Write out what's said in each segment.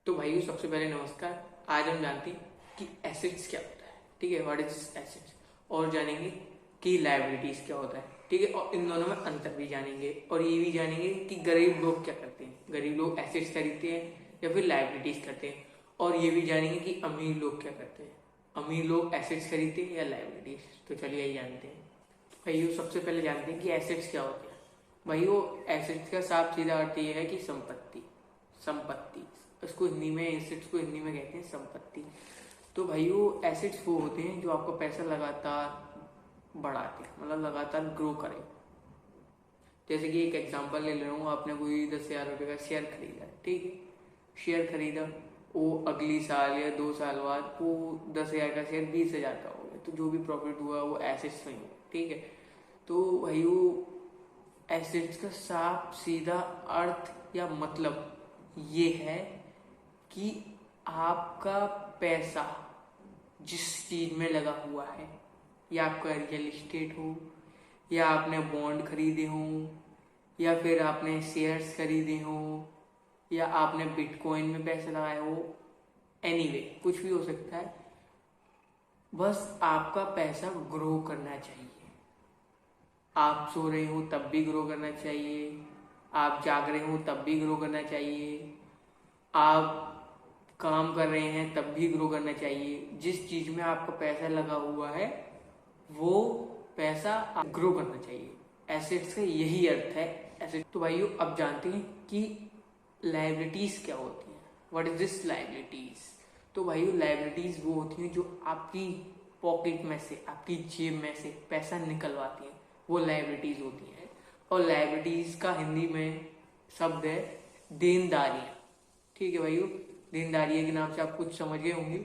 तो भाइयों सबसे पहले नमस्कार। आज हम जानते हैं कि एसेट्स क्या होता है। ठीक है, व्हाट इज एसेट्स। और जानेंगे कि लायबिलिटीज क्या होता है। ठीक है, और इन दोनों में अंतर भी जानेंगे और ये भी जानेंगे कि गरीब लोग क्या करते हैं। गरीब लोग एसेट्स खरीदते हैं या फिर लायबिलिटीज करते हैं। और ये भी जानेंगे कि अमीर लोग क्या करते हैं। अमीर लोग एसेट्स खरीदते हैं या लायबिलिटीज। तो चलिए यही जानते हैं। भाइयों सबसे पहले जानते हैं कि एसेट्स क्या होते हैं। भाइयों एसेट्स का साफ सीधा अर्थ ये है कि संपत्ति। संपत्ति इसको हिंदी में, एसेट्स को हिंदी में कहते हैं संपत्ति। तो भाइयों एसेट्स वो होते हैं जो आपका पैसा लगातार बढ़ाते हैं, मतलब लगातार ग्रो करें। जैसे कि एक एग्जांपल ले रहा हूँ, आपने कोई 10,000 रुपये का शेयर खरीदा। ठीक है, शेयर खरीदा, वो अगली साल या 2 साल बाद वो 10,000 का शेयर 20,000 का हो गया। तो जो भी प्रॉफिट हुआ वो एसेट्स में ही हुआ। ठीक है, तो भाइयों एसेट्स का साफ सीधा अर्थ या मतलब ये है कि आपका पैसा जिस चीज में लगा हुआ है, या आपका रियल एस्टेट हो, या आपने बॉन्ड खरीदे हो, या फिर आपने शेयर्स खरीदे हो, या आपने बिटकॉइन में पैसे लगाए हो, एनीवे कुछ भी हो सकता है। बस आपका पैसा ग्रो करना चाहिए। आप सो रहे हो तब भी ग्रो करना चाहिए, आप जाग रहे हो तब भी ग्रो करना चाहिए, आप काम कर रहे हैं तब भी ग्रो करना चाहिए। जिस चीज में आपका पैसा लगा हुआ है वो पैसा ग्रो करना चाहिए। एसेट्स का यही अर्थ है एसेट। तो भाइयों अब जानते हैं कि लायबिलिटीज क्या होती हैं। What is this liabilities. तो भाइयों लायबिलिटीज वो होती हैं जो आपकी पॉकेट में से, आपकी जेब में से पैसा निकलवाती हैं, वो लायबिलिटीज होती हैं। और लायबिलिटीज का हिंदी में शब्द है देनदारियां। ठीक है भाइयों, देनदारियां के नाम से आप कुछ समझ गए होंगे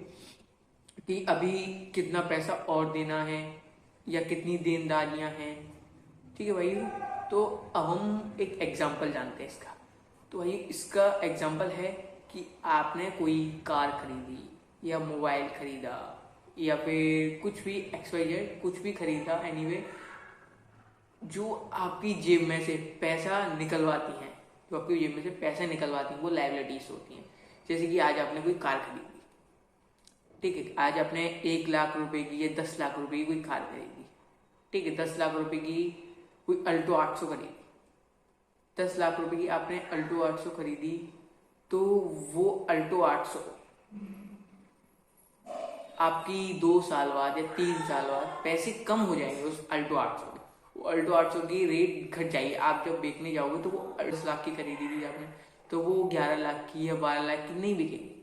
कि अभी कितना पैसा और देना है या कितनी देनदारियां हैं। ठीक है भाइयों, तो अब हम एक एग्जांपल जानते हैं इसका। तो भाई इसका एग्जांपल है कि आपने कोई कार खरीदी या मोबाइल खरीदा या फिर कुछ भी XYZ कुछ भी खरीदा, एनीवे जो आपकी जेब में से पैसा निकलवाती हैं, जो आपकी जेब में से पैसा निकलवाती हैं वो लायबिलिटीज होती हैं। जैसे कि आज आपने कोई कार खरीदी। ठीक है, आज आपने 1 लाख रुपए की या 10 लाख रुपए की कोई कार खरीदी। ठीक है, 10 लाख रुपए की कोई अल्टो 800 खरीदी। 10 लाख रुपए की आपने अल्टो 800 खरीदी, तो वो अल्टो 800 आपकी 2 साल बाद या 3 साल बाद पैसे कम हो जाएंगे उस अल्टो 800 के। वो अल्टो 800 की रेट घट जाएगी। आप जब बेचने जाओगे तो वो 10 लाख की खरीदी थी आपने, तो वो 11 लाख की या 12 लाख की नहीं बिकेगी।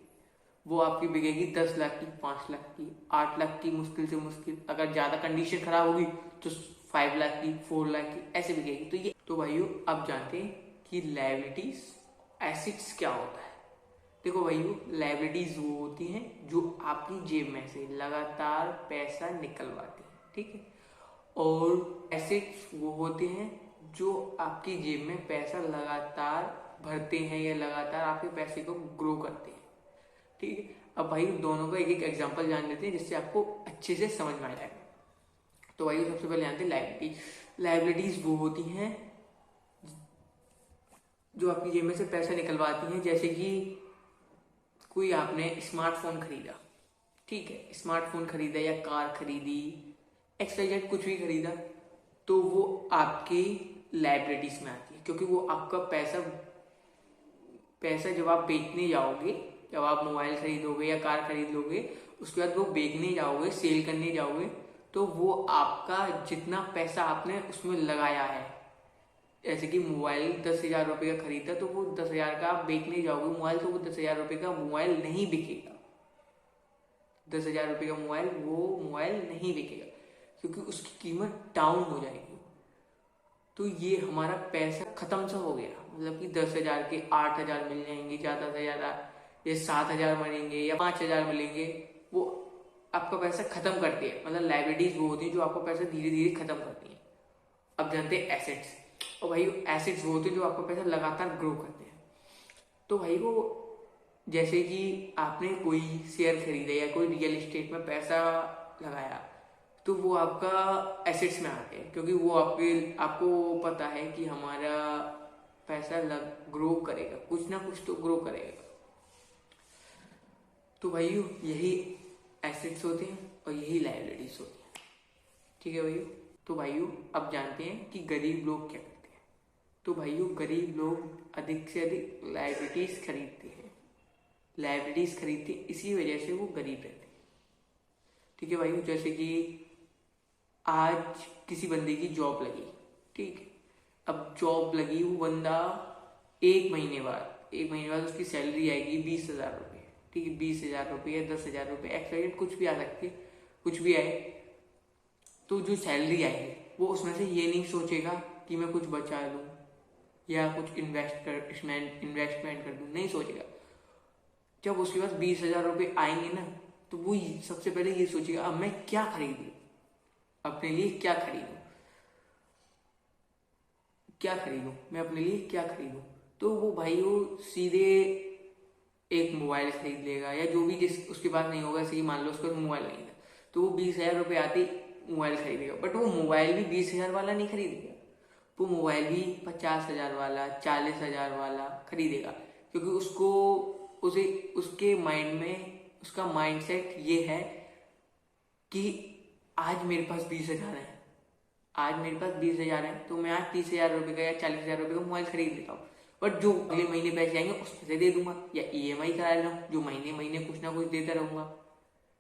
वो आपकी बिकेगी 10 लाख की, 5 लाख की, 8 लाख की, मुश्किल से मुश्किल। अगर ज्यादा कंडीशन खराब होगी तो 5 लाख की, 4 लाख की, ऐसे बिकेगी। तो ये तो भाइयों अब जानते हैं कि लायबिलिटीज एसेट्स क्या होता है। देखो भाइयों लायबिलिटीज वो होती हैं जो आपकी जेब में से लगातार पैसा निकलवाती हैं। ठीक है, और एसेट्स वो होते हैं जो आपकी जेब में पैसा लगातार भरते हैं या लगातार आपके पैसे को ग्रो करते हैं। ठीक है, अब भाई दोनों का एक एक एग्जांपल जान लेते हैं जिससे आपको अच्छे से समझ में आ जाएगा। तो भाई सबसे पहले जानते हैं लायबिलिटीज। लायबिलिटीज वो होती हैं जो आपकी जेब में से पैसा निकलवाती हैं। जैसे कि कोई आपने स्मार्टफोन खरीदा। ठीक है, स्मार्टफोन खरीदा या कार खरीदी, XYZ कुछ भी खरीदा, तो वो आपकी लायबिलिटीज में आती है, क्योंकि वो आपका पैसा जब आप बेचने जाओगे, जब आप मोबाइल खरीदोगे या कार खरीद लोगे, उसके बाद वो बेचने जाओगे, सेल करने जाओगे, तो वो आपका जितना पैसा आपने उसमें लगाया है, जैसे कि मोबाइल 10,000 रुपये का खरीदा, तो वो 10,000 का आप बेचने जाओगे मोबाइल, तो वो 10,000 रुपये का मोबाइल नहीं बिकेगा। 10,000 रुपये का मोबाइल वो मोबाइल नहीं बिकेगा, क्योंकि उसकी कीमत डाउन हो जाएगी। तो ये हमारा पैसा खत्म सा हो गया। मतलब कि 10,000 के 8,000 मिल जाएंगे, ज्यादा से ज्यादा ये 7,000 मिलेंगे या 5,000 मिलेंगे। वो आपका पैसा खत्म करती है। मतलब लायबिलिटीज वो होती है जो आपका पैसा धीरे धीरे खत्म करती है। अब जानते हैं एसेट्स। और भाई एसेट्स वो होते हैं जो आपका पैसा लगातार ग्रो करते हैं। तो भाई वो जैसे कि आपने कोई शेयर खरीदा या कोई रियल एस्टेट में पैसा लगाया, तो वो आपका एसेट्स में आते हैं, क्योंकि वो आपको पता है कि हमारा पैसा ग्रो करेगा, कुछ ना कुछ तो ग्रो करेगा। तो भाइयों यही एसेट्स होते हैं और यही लायबिलिटीज होती हैं। ठीक है भाइयों। तो भाइयों अब जानते हैं कि गरीब लोग क्या करते हैं। तो भाइयों गरीब लोग अधिक से अधिक लायबिलिटीज खरीदते हैं। लायबिलिटीज खरीदते हैं, इसी वजह से वो गरीब रहते हैं। ठीक है भाइयों। जैसे कि आज किसी बंदे की जॉब लगी, ठीक है। अब जॉब लगी, वो बंदा एक महीने बाद उसकी सैलरी आएगी 20,000 रुपये। ठीक है, 20,000 रुपये या 10,000 रुपये, एक्सपेक्टेड कुछ भी आ सकती है, कुछ भी आए। तो जो सैलरी आएगी वो उसमें से ये नहीं सोचेगा कि मैं कुछ बचा लूँ या कुछ इन्वेस्टमेंट कर दूँ, नहीं सोचेगा। जब उसके पास 20,000 रुपये आएंगे ना, तो वो सबसे पहले ये सोचेगा अब मैं क्या खरीदूं, अपने लिए क्या खरीदूं, मैं अपने लिए क्या खरीदूं। तो वो भाई वो सीधे एक मोबाइल खरीद लेगा, या जो भी जिस उसके पास नहीं होगा। जैसे मान लो उसके पास मोबाइल नहीं है, तो वो 20,000 रुपये आते ही मोबाइल खरीदेगा। बट वो मोबाइल भी 20,000 वाला नहीं खरीदेगा, वो मोबाइल भी 50,000 वाला, 40,000 वाला खरीदेगा। क्योंकि उसके माइंड में उसका माइंडसेट ये है कि आज मेरे पास 20,000 है, तो मैं आज 30,000 रुपये का या 40,000 रुपये का मोबाइल खरीद लेता हूँ। बट जो अगले महीने पैसे आएंगे उसमें से दे दूंगा, या EMI करा लूँ, जो महीने महीने कुछ ना कुछ देता रहूंगा।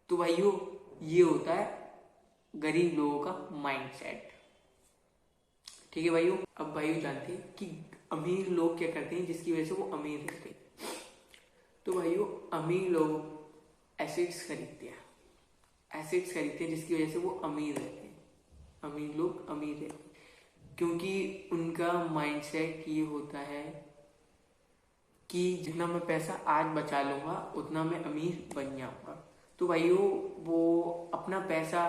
तो भाइयों ये होता है गरीब लोगों का माइंडसेट। ठीक है भाइयों। अब भाइयों जानते हैं कि अमीर लोग क्या करते हैं जिसकी वजह से वो अमीर रहते हैं। तो भाइयों अमीर लोग एसेट्स खरीदते हैं जिसकी वजह से वो अमीर रहते हैं। अमीर लोग अमीर रहते हैं क्योंकि उनका माइंडसेट ये होता है कि जितना मैं पैसा आज बचा लूंगा उतना मैं अमीर बन जाऊंगा। तो भाइयों वो अपना पैसा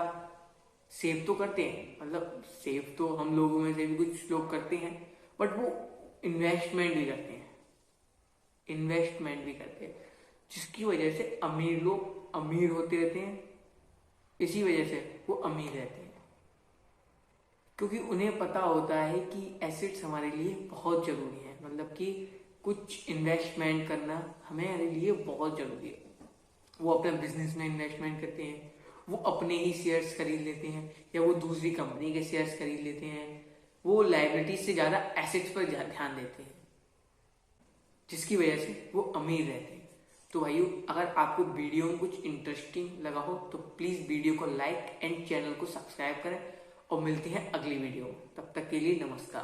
सेव तो करते हैं, मतलब सेव तो हम लोगों में से भी कुछ लोग करते हैं, बट वो इन्वेस्टमेंट भी करते हैं, जिसकी वजह से अमीर लोग अमीर होते रहते हैं। इसी वजह से वो अमीर रहते हैं क्योंकि उन्हें पता होता है कि एसेट्स हमारे लिए बहुत जरूरी है, मतलब कि कुछ इन्वेस्टमेंट करना हमारे लिए बहुत जरूरी है। वो अपने बिजनेस में इन्वेस्टमेंट करते हैं, वो अपने ही शेयर्स खरीद लेते हैं या वो दूसरी कंपनी के शेयर्स खरीद लेते हैं। वो लायबिलिटीज से ज्यादा एसेट्स पर ध्यान देते हैं, जिसकी वजह से वो अमीर रहते हैं। तो भाइयों अगर आपको वीडियो में कुछ इंटरेस्टिंग लगा हो तो प्लीज वीडियो को लाइक एंड चैनल को सब्सक्राइब करें, और मिलते हैं अगली वीडियो में। तब तक के लिए नमस्कार।